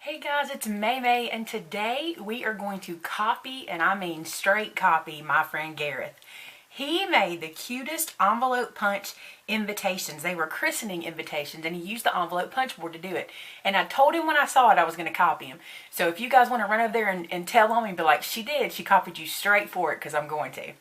Hey guys, it's Maymay, and today we are going to copy, and I mean straight copy, my friend Gareth. He made the cutest envelope punch invitations. They were christening invitations, and he used the envelope punch board to do it. And I told him when I saw it I was going to copy him. So if you guys want to run over there and tell on me, be like, she did, she copied you straight for it, because I'm going to.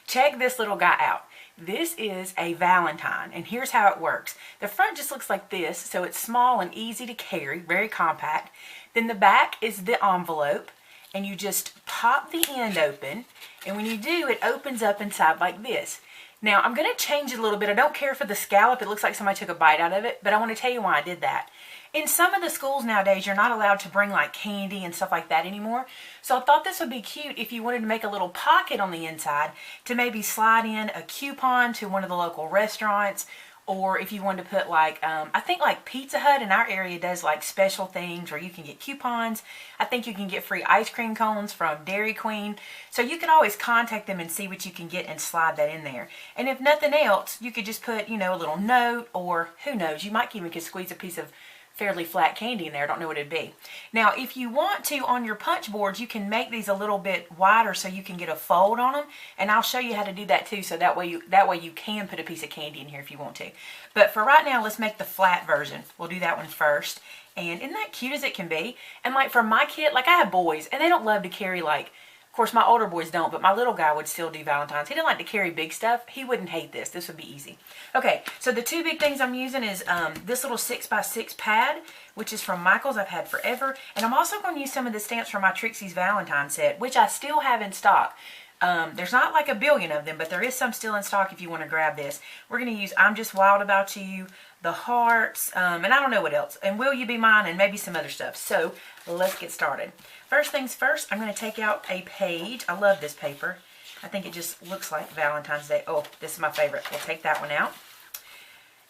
Check this little guy out. This is a Valentine, and here's how it works. The front just looks like this, so it's small and easy to carry, very compact. Then the back is the envelope, and you just pop the end open, and when you do, it opens up inside like this. Now, I'm going to change it a little bit. I don't care for the scallop. It looks like somebody took a bite out of it, but I want to tell you why I did that. In some of the schools nowadays, you're not allowed to bring like candy and stuff like that anymore. So I thought this would be cute if you wanted to make a little pocket on the inside to maybe slide in a coupon to one of the local restaurants, or if you wanted to put like, I think like Pizza Hut in our area does like special things where you can get coupons. I think you can get free ice cream cones from Dairy Queen. So you can always contact them and see what you can get and slide that in there. And if nothing else, you could just put, you know, a little note, or who knows, you might even could squeeze a piece of fairly flat candy in there. I don't know what it'd be. Now, if you want to, on your punch boards, you can make these a little bit wider so you can get a fold on them, and I'll show you how to do that too, so that way you can put a piece of candy in here if you want to. But for right now, let's make the flat version. We'll do that one first. And isn't that cute as it can be? And like for my kid, like I have boys, and they don't love to carry like, of course, my older boys don't, but my little guy would still do Valentine's. He didn't like to carry big stuff. He wouldn't hate this. This would be easy. Okay, so the two big things I'm using is this little 6x6 pad, which is from Michael's. I've had forever. And I'm also going to use some of the stamps from my Trixie's Valentine set, which I still have in stock. There's not like a billion of them, but there is some still in stock if you want to grab this. We're going to use I'm Just Wild About You, the hearts, and I don't know what else, and Will You Be Mine, and maybe some other stuff. So let's get started. First things first, I'm going to take out a page. I love this paper. I think it just looks like Valentine's Day. Oh, this is my favorite. We'll take that one out.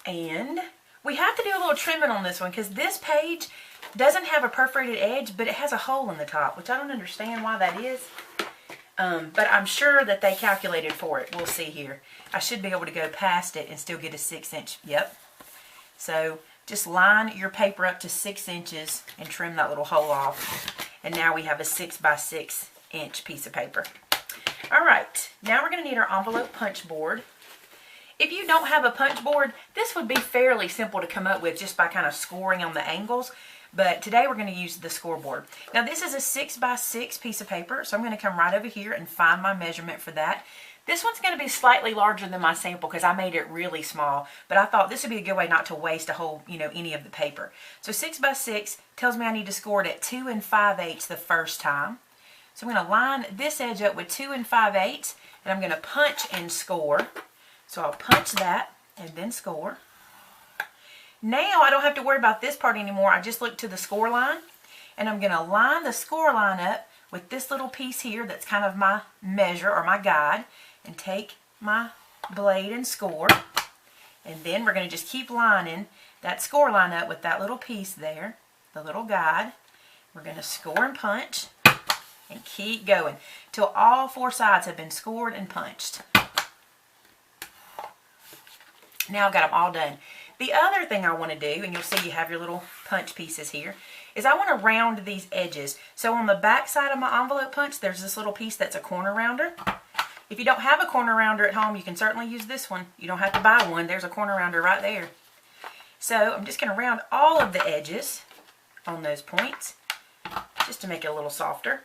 And we have to do a little trimming on this one because this page doesn't have a perforated edge, but it has a hole in the top, which I don't understand why that is. But I'm sure that they calculated for it. We'll see here. I should be able to go past it and still get a 6-inch. Yep. So just line your paper up to 6 inches and trim that little hole off. And now we have a 6x6 inch piece of paper. All right. Now we're going to need our envelope punch board. If you don't have a punch board, this would be fairly simple to come up with just by kind of scoring on the angles. But today we're going to use the scoreboard. Now this is a 6x6 piece of paper, so I'm going to come right over here and find my measurement for that. This one's going to be slightly larger than my sample because I made it really small, but I thought this would be a good way not to waste a whole, any of the paper. So 6x6 tells me I need to score it at 2 5/8 the first time. So I'm going to line this edge up with 2 5/8, and I'm going to punch and score. So I'll punch that and then score. Now I don't have to worry about this part anymore. I just look to the score line, and I'm going to line the score line up with this little piece here that's kind of my measure or my guide, and take my blade and score. And then we're going to just keep lining that score line up with that little piece there, the little guide. We're going to score and punch and keep going till all 4 sides have been scored and punched. Now I've got them all done. The other thing I want to do, and you'll see you have your little punch pieces here, is I want to round these edges. So on the back side of my envelope punch, there's this little piece that's a corner rounder. If you don't have a corner rounder at home, you can certainly use this one. You don't have to buy one. There's a corner rounder right there. So I'm just going to round all of the edges on those points just to make it a little softer.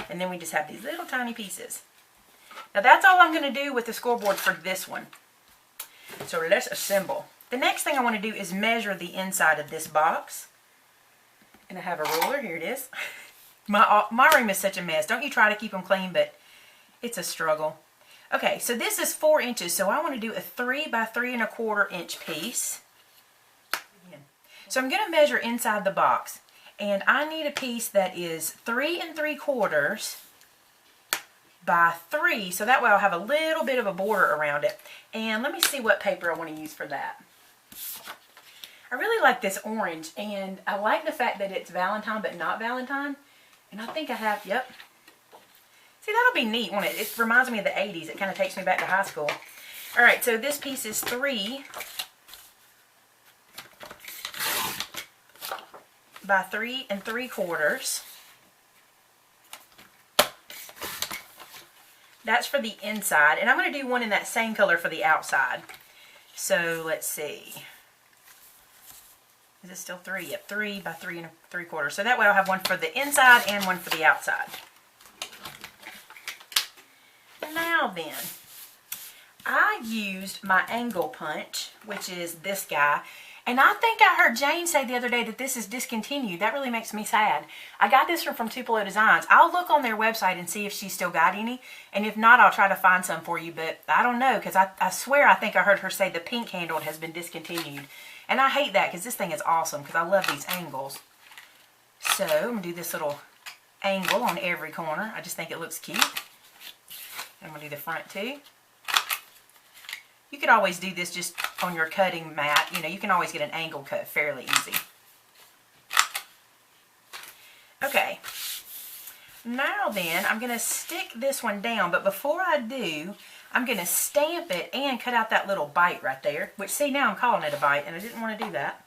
And then we just have these little tiny pieces. Now that's all I'm going to do with the scoreboard for this one. So let's assemble. The next thing I want to do is measure the inside of this box. And I have a ruler. Here it is. My room is such a mess. Don't you try to keep them clean, but it's a struggle. Okay, so this is 4 inches, so I want to do a 3 by 3 1/4 inch piece. So I'm going to measure inside the box, and I need a piece that is 3 3/4 by 3, so that way I'll have a little bit of a border around it. And let me see what paper I want to use for that. I really like this orange, and I like the fact that it's Valentine but not Valentine. And I think I have, yep. See, that'll be neat, won't it? It reminds me of the 80s. It kind of takes me back to high school. All right, so this piece is 3 by 3 3/4. That's for the inside, and I'm going to do one in that same color for the outside. So let's see. Is it still 3? Yep, 3 by 3 3/4. So that way I'll have one for the inside and one for the outside. Now then, I used my angle punch, which is this guy. And I think I heard Jane say the other day that this is discontinued. That really makes me sad. I got this from Tupelo Designs. I'll look on their website and see if she still got any. And if not, I'll try to find some for you. But I don't know, because I swear I think I heard her say the pink handle has been discontinued. And I hate that because this thing is awesome because I love these angles. So I'm going to do this little angle on every corner. I just think it looks cute. I'm going to do the front too. You could always do this just on your cutting mat. You know, you can always get an angle cut fairly easy. Okay. Now then, I'm going to stick this one down, but before I do, I'm going to stamp it and cut out that little bite right there. Which, see, now I'm calling it a bite, and I didn't want to do that.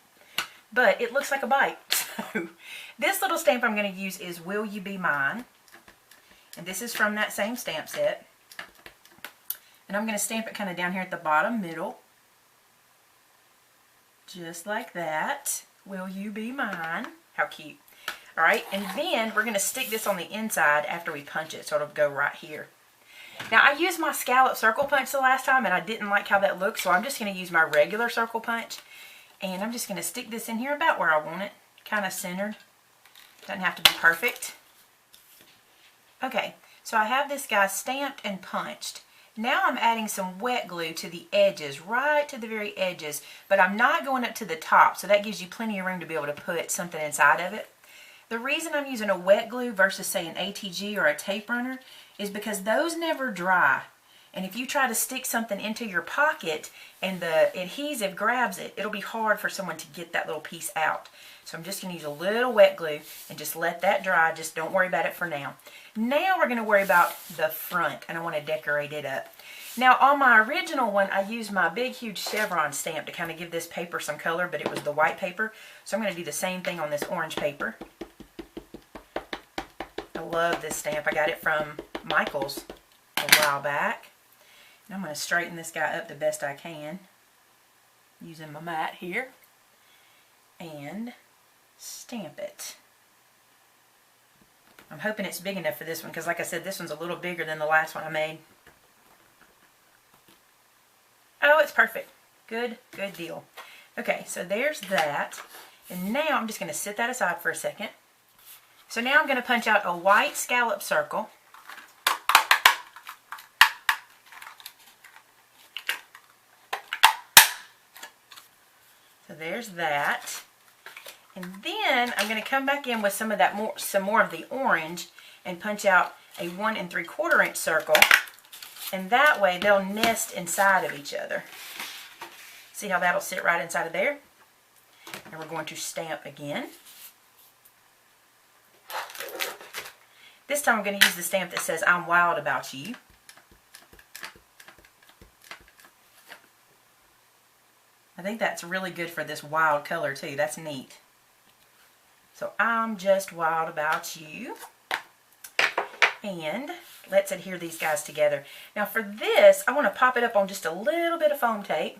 But it looks like a bite. So, this little stamp I'm going to use is Will You Be Mine? And this is from that same stamp set. And I'm going to stamp it kind of down here at the bottom middle. Just like that. Will you be mine? How cute. Alright, and then we're going to stick this on the inside after we punch it. So it'll go right here. Now I used my scallop circle punch the last time and I didn't like how that looked. So I'm just going to use my regular circle punch. And I'm just going to stick this in here about where I want it. Kind of centered. Doesn't have to be perfect. Okay, so I have this guy stamped and punched. Now I'm adding some wet glue to the edges, right to the very edges, but I'm not going up to the top, so that gives you plenty of room to be able to put something inside of it. The reason I'm using a wet glue versus, say, an ATG or a tape runner is because those never dry. And if you try to stick something into your pocket and the adhesive grabs it, it'll be hard for someone to get that little piece out. So I'm just going to use a little wet glue and just let that dry. Just don't worry about it for now. Now we're going to worry about the front, and I want to decorate it up. Now on my original one, I used my big huge chevron stamp to kind of give this paper some color, but it was the white paper. So I'm going to do the same thing on this orange paper. I love this stamp. I got it from Michael's a while back. And I'm going to straighten this guy up the best I can using my mat here and stamp it. I'm hoping it's big enough for this one because, like I said, this one's a little bigger than the last one I made. Oh, it's perfect. Good deal. Okay, so there's that. And now I'm just going to set that aside for a second. So now I'm going to punch out a white scallop circle. So there's that. And then I'm going to come back in with some more of the orange and punch out a 1 3/4 inch circle. And that way they'll nest inside of each other. See how that'll sit right inside of there? And we're going to stamp again. This time I'm going to use the stamp that says I'm wild about you. I think that's really good for this wild color too. That's neat. So I'm just wild about you. And let's adhere these guys together. Now for this, I want to pop it up on just a little bit of foam tape.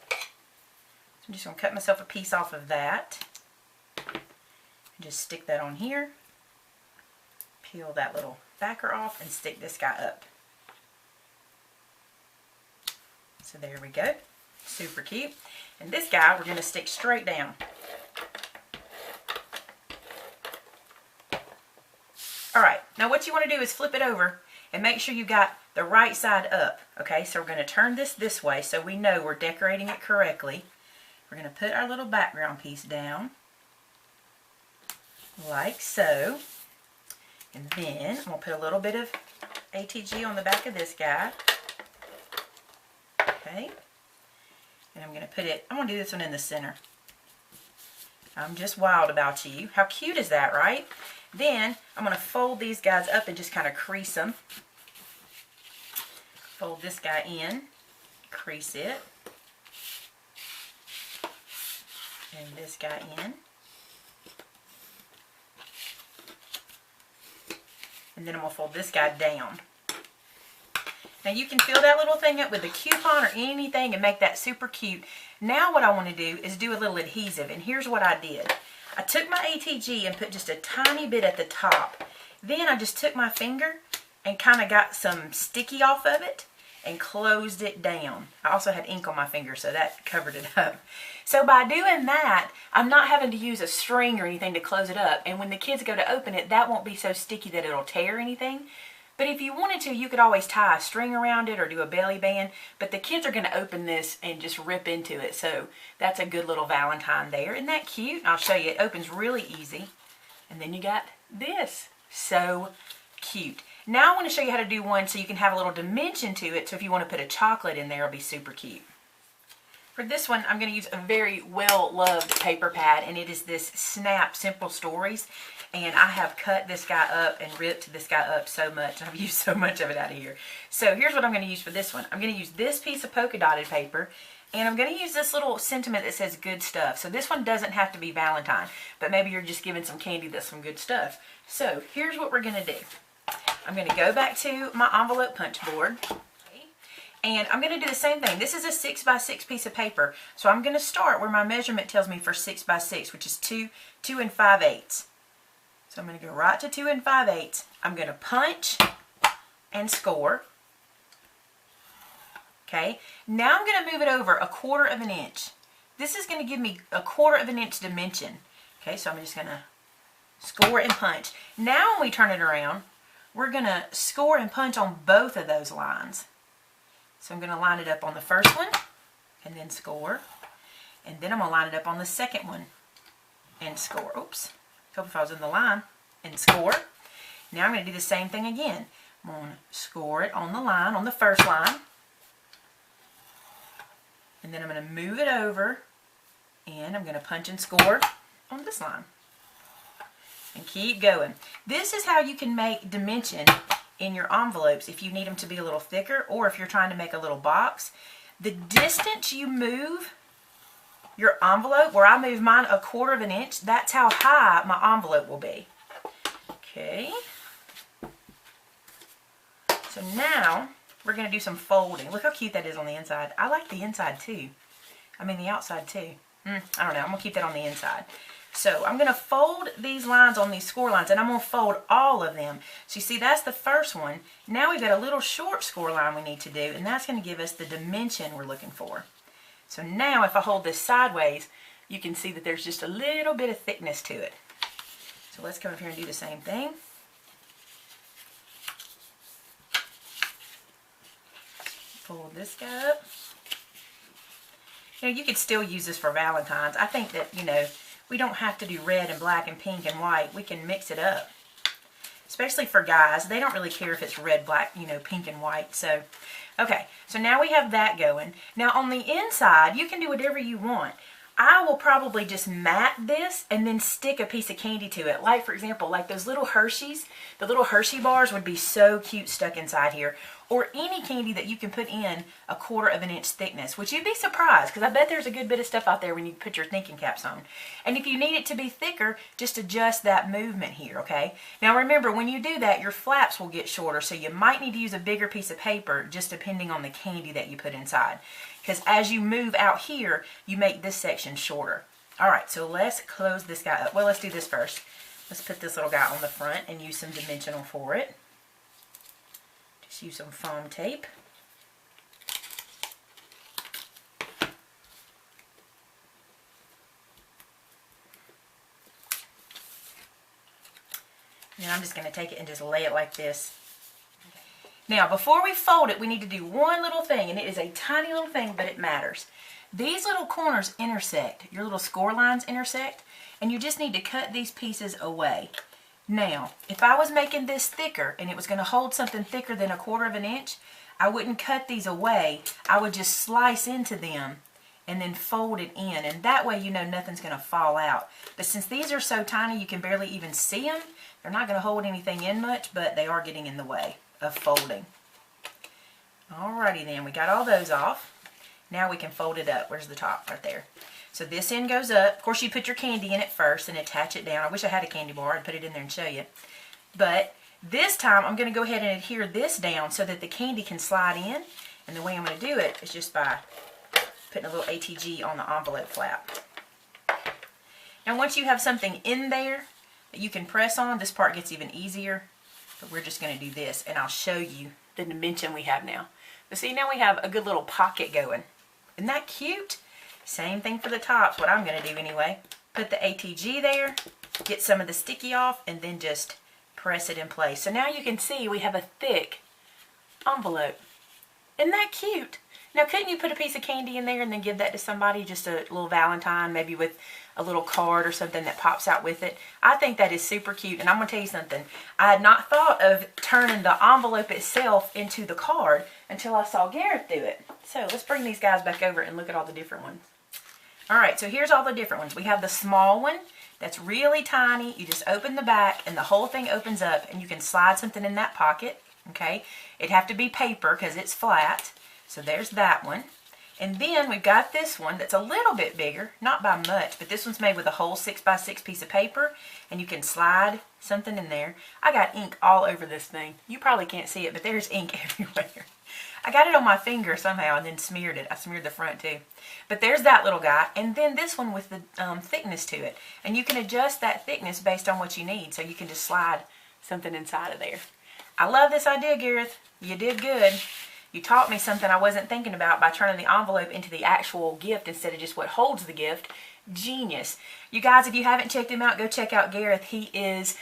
So I'm just going to cut myself a piece off of that. And just stick that on here. Peel that little backer off and stick this guy up. So there we go. Super cute. And this guy we're going to stick straight down. Alright, now what you want to do is flip it over and make sure you got the right side up. Okay, so we're going to turn this way so we know we're decorating it correctly. We're going to put our little background piece down. Like so. And then I'm going to put a little bit of ATG on the back of this guy. Okay. And I'm going to put it, I'm going to do this one in the center. I'm just wild about you. How cute is that, right? Then I'm going to fold these guys up and just kind of crease them. Fold this guy in, crease it. And this guy in. And then I'm going to fold this guy down. Now you can fill that little thing up with a coupon or anything and make that super cute. Now what I want to do is do a little adhesive, and here's what I did. I took my ATG and put just a tiny bit at the top. Then I just took my finger and kind of got some sticky off of it and closed it down. I also had ink on my finger, so that covered it up. So by doing that, I'm not having to use a string or anything to close it up, and when the kids go to open it, that won't be so sticky that it'll tear anything. But if you wanted to, you could always tie a string around it or do a belly band, but the kids are going to open this and just rip into it, so that's a good little Valentine there. Isn't that cute? I'll show you. It opens really easy. And then you got this. So cute. Now I want to show you how to do one so you can have a little dimension to it, so if you want to put a chocolate in there, it'll be super cute. For this one, I'm going to use a very well-loved paper pad, and it is this Snap Simple Stories. And I have cut this guy up and ripped this guy up so much. I've used so much of it out of here. So here's what I'm going to use for this one. I'm going to use this piece of polka dotted paper, and I'm going to use this little sentiment that says good stuff. So this one doesn't have to be Valentine, but maybe you're just giving some candy that's some good stuff. So here's what we're going to do. I'm going to go back to my envelope punch board. And I'm going to do the same thing. This is a 6x6 piece of paper. So I'm going to start where my measurement tells me for 6x6, which is 2 5/8. So I'm going to go right to 2 5/8. I'm going to punch and score. Okay. Now I'm going to move it over 1/4 inch. This is going to give me 1/4 inch dimension. Okay, so I'm just going to score and punch. Now when we turn it around, we're going to score and punch on both of those lines. So I'm going to line it up on the first one and then score. And then I'm going to line it up on the second one and score. Oops. Hope if I was in the line. And score. Now I'm going to do the same thing again. I'm going to score it on the line, on the first line. And then I'm going to move it over. And I'm going to punch and score on this line. And keep going. This is how you can make dimension in your envelopes if you need them to be a little thicker, or if you're trying to make a little box. The distance you move your envelope, where I move mine 1/4 inch, that's how high my envelope will be. Okay. So now we're going to do some folding. Look how cute that is on the inside. I like the inside too. I mean the outside too. I don't know. I'm going to keep that on the inside. So I'm going to fold these lines on these score lines, and I'm going to fold all of them. So you see, that's the first one. Now we've got a little short score line we need to do, and that's going to give us the dimension we're looking for. So now if I hold this sideways, you can see that there's just a little bit of thickness to it. So let's come up here and do the same thing. Fold this guy up. You know, you could still use this for Valentine's. I think that, you know, we don't have to do red and black and pink and white. We can mix it up. Especially for guys. They don't really care if it's red, black, you know, pink and white. So, okay. So now we have that going. Now on the inside, you can do whatever you want. I will probably just mat this and then stick a piece of candy to it. Like, for example, like those little Hershey's. The little Hershey bars would be so cute stuck inside here. Or any candy that you can put in 1/4 inch thickness, which you'd be surprised, because I bet there's a good bit of stuff out there when you put your thinking caps on. And if you need it to be thicker, just adjust that movement here, okay? Now remember, when you do that, your flaps will get shorter, so you might need to use a bigger piece of paper, just depending on the candy that you put inside. Because as you move out here, you make this section shorter. Alright, so let's close this guy up. Well, let's do this first. Let's put this little guy on the front and use some dimensional for it. Just use some foam tape. And I'm just going to take it and just lay it like this. Now, before we fold it, we need to do one little thing, and it is a tiny little thing, but it matters. These little corners intersect. Your little score lines intersect, and you just need to cut these pieces away. Now, if I was making this thicker, and it was going to hold something thicker than 1/4 inch, I wouldn't cut these away. I would just slice into them and then fold it in, and that way you know nothing's going to fall out. But since these are so tiny you can barely even see them, they're not going to hold anything in much, but they are getting in the way of folding. Alrighty then, we got all those off. Now we can fold it up. Where's the top? Right there. So this end goes up. Of course, you put your candy in it first and attach it down. I wish I had a candy bar. I'd put it in there and show you. But This time I'm going to go ahead and adhere this down so that the candy can slide in. And the way I'm going to do it is just by putting a little ATG on the envelope flap. Now once you have something in there that you can press on, this part gets even easier. But we're just going to do this, and I'll show you the dimension we have now. But see, now we have a good little pocket going. Isn't that cute? Same thing for the tops, what I'm going to do anyway. Put the ATG there, get some of the sticky off, and then just press it in place. So now you can see we have a thick envelope. Isn't that cute? Now couldn't you put a piece of candy in there and then give that to somebody, just a little Valentine, maybe with a little card or something that pops out with it? I think that is super cute. And I'm going to tell you something. I had not thought of turning the envelope itself into the card until I saw Gareth do it. So let's bring these guys back over and look at all the different ones. Alright, so here's all the different ones. We have the small one that's really tiny. You just open the back and the whole thing opens up and you can slide something in that pocket. Okay, it'd have to be paper because it's flat. So there's that one. And then we've got this one that's a little bit bigger, not by much, but this one's made with a whole 6x6 piece of paper, and you can slide something in there. I got ink all over this thing. You probably can't see it, but there's ink everywhere. I got it on my finger somehow and then smeared it. I smeared the front too. But there's that little guy, and then this one with the thickness to it. And you can adjust that thickness based on what you need, so you can just slide something inside of there. I love this idea, Gareth. You did good. You taught me something I wasn't thinking about by turning the envelope into the actual gift instead of just what holds the gift. Genius. You guys, if you haven't checked him out, go check out Gareth. He is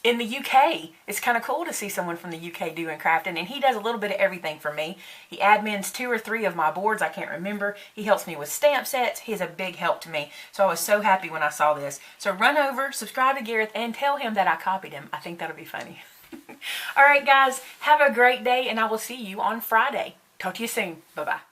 in the UK. It's kind of cool to see someone from the UK doing crafting, and he does a little bit of everything for me. He admins 2 or 3 of my boards. I can't remember. He helps me with stamp sets. He's a big help to me. So I was so happy when I saw this. So run over, subscribe to Gareth, and tell him that I copied him. I think that'll be funny. Alright guys, have a great day, and I will see you on Friday. Talk to you soon. Bye-bye.